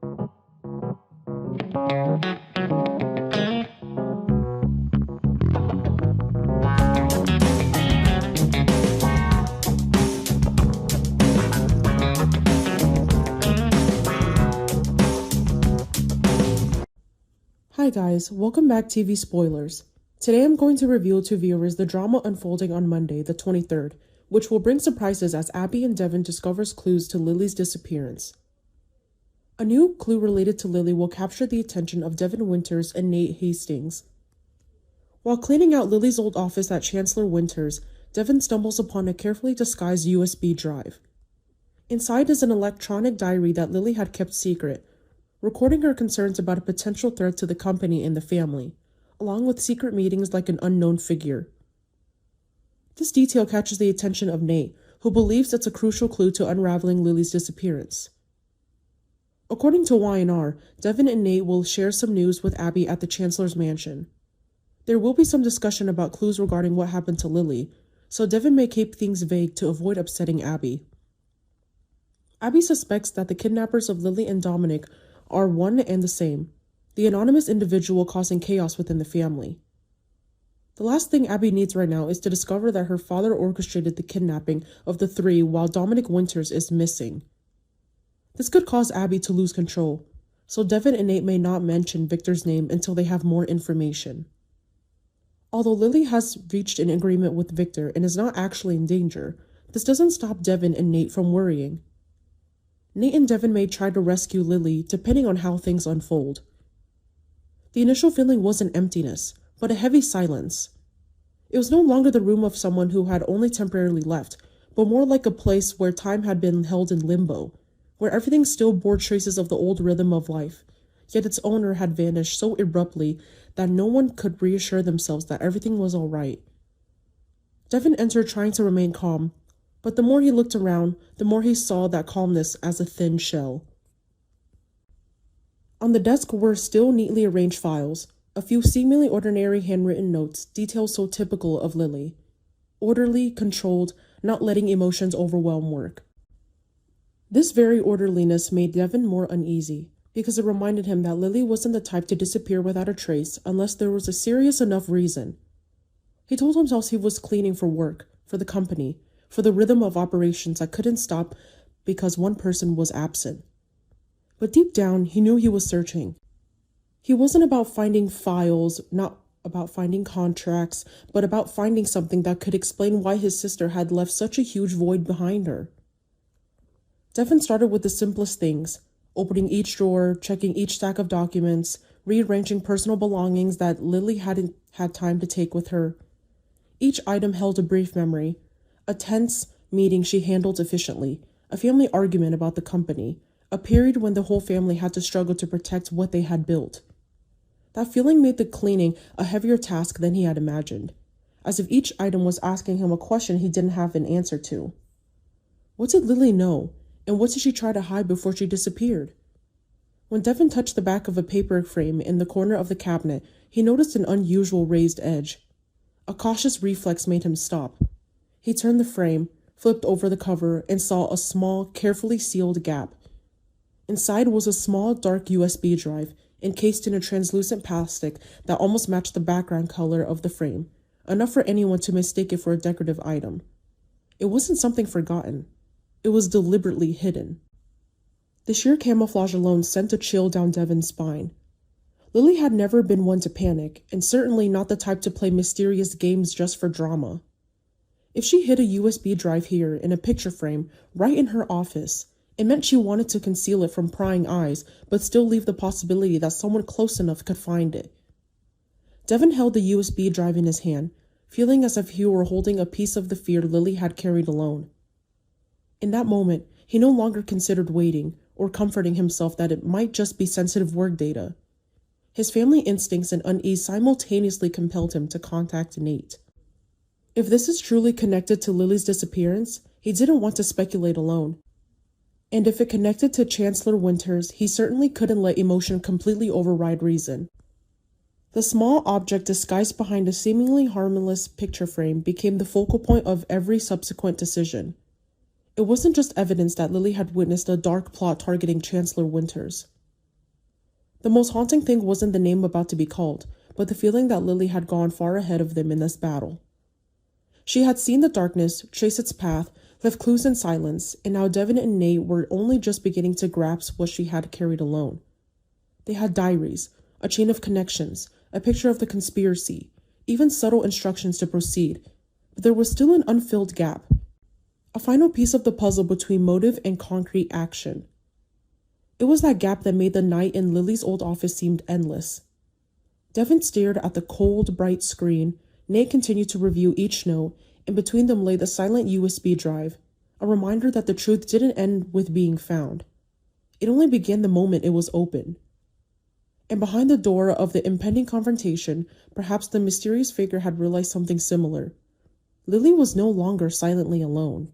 Hi guys, welcome back to TV Spoilers. Today I'm going to reveal to viewers the drama unfolding on Monday, the 23rd, which will bring surprises as Abby and Devon discovers clues to Lily's disappearance. A new clue related to Lily will capture the attention of Devon-Winters and Nate Hastings. While cleaning out Lily's old office at Chancellor-Winters, Devon stumbles upon a carefully disguised USB drive. Inside is an electronic diary that Lily had kept secret, recording her concerns about a potential threat to the company and the family, along with secret meetings like an unknown figure. This detail catches the attention of Nate, who believes it's a crucial clue to unraveling Lily's disappearance. According to Y&R, Devon and Nate will share some news with Abby at the Chancellor's mansion. There will be some discussion about clues regarding what happened to Lily, so Devon may keep things vague to avoid upsetting Abby. Abby suspects that the kidnappers of Lily and Dominic are one and the same, the anonymous individual causing chaos within the family. The last thing Abby needs right now is to discover that her father orchestrated the kidnapping of the three while Dominic Winters is missing. This could cause Abby to lose control, so Devon and Nate may not mention Victor's name until they have more information. Although Lily has reached an agreement with Victor and is not actually in danger, this doesn't stop Devon and Nate from worrying. Nate and Devon may try to rescue Lily depending on how things unfold. The initial feeling wasn't emptiness, but a heavy silence. It was no longer the room of someone who had only temporarily left, but more like a place where time had been held in limbo, where everything still bore traces of the old rhythm of life, yet its owner had vanished so abruptly that no one could reassure themselves that everything was all right. Devon entered trying to remain calm, but the more he looked around, the more he saw that calmness as a thin shell. On the desk were still neatly arranged files, a few seemingly ordinary handwritten notes, details so typical of Lily. Orderly, controlled, not letting emotions overwhelm work. This very orderliness made Devon more uneasy, because it reminded him that Lily wasn't the type to disappear without a trace unless there was a serious enough reason. He told himself he was cleaning for work, for the company, for the rhythm of operations that couldn't stop because one person was absent. But deep down, he knew he was searching. He wasn't about finding files, not about finding contracts, but about finding something that could explain why his sister had left such a huge void behind her. Devon started with the simplest things, opening each drawer, checking each stack of documents, rearranging personal belongings that Lily hadn't had time to take with her. Each item held a brief memory, a tense meeting she handled efficiently, a family argument about the company, a period when the whole family had to struggle to protect what they had built. That feeling made the cleaning a heavier task than he had imagined, as if each item was asking him a question he didn't have an answer to. What did Lily know, and what did she try to hide before she disappeared? When Devon touched the back of a paper frame in the corner of the cabinet, he noticed an unusual raised edge. A cautious reflex made him stop. He turned the frame, flipped over the cover, and saw a small, carefully sealed gap. Inside was a small, dark USB drive, encased in a translucent plastic that almost matched the background color of the frame, enough for anyone to mistake it for a decorative item. It wasn't something forgotten. It was deliberately hidden. The sheer camouflage alone sent a chill down Devon's spine. Lily had never been one to panic, and certainly not the type to play mysterious games just for drama. If she hid a USB drive here in a picture frame right in her office, it meant she wanted to conceal it from prying eyes, but still leave the possibility that someone close enough could find it. Devon held the USB drive in his hand, feeling as if he were holding a piece of the fear Lily had carried alone. In that moment, he no longer considered waiting or comforting himself that it might just be sensitive work data. His family instincts and unease simultaneously compelled him to contact Nate. If this is truly connected to Lily's disappearance, he didn't want to speculate alone. And if it connected to Chancellor-Winters, he certainly couldn't let emotion completely override reason. The small object disguised behind a seemingly harmless picture frame became the focal point of every subsequent decision. It wasn't just evidence that Lily had witnessed a dark plot targeting Chancellor-Winters. The most haunting thing wasn't the name about to be called, but the feeling that Lily had gone far ahead of them in this battle. She had seen the darkness, traced its path, left clues in silence, and now Devon and Nate were only just beginning to grasp what she had carried alone. They had diaries, a chain of connections, a picture of the conspiracy, even subtle instructions to proceed, but there was still an unfilled gap, a final piece of the puzzle between motive and concrete action. It was that gap that made the night in Lily's old office seem endless. Devon stared at the cold, bright screen. Nate continued to review each note, and between them lay the silent USB drive, a reminder that the truth didn't end with being found. It only began the moment it was open. And behind the door of the impending confrontation, perhaps the mysterious figure had realized something similar. Lily was no longer silently alone.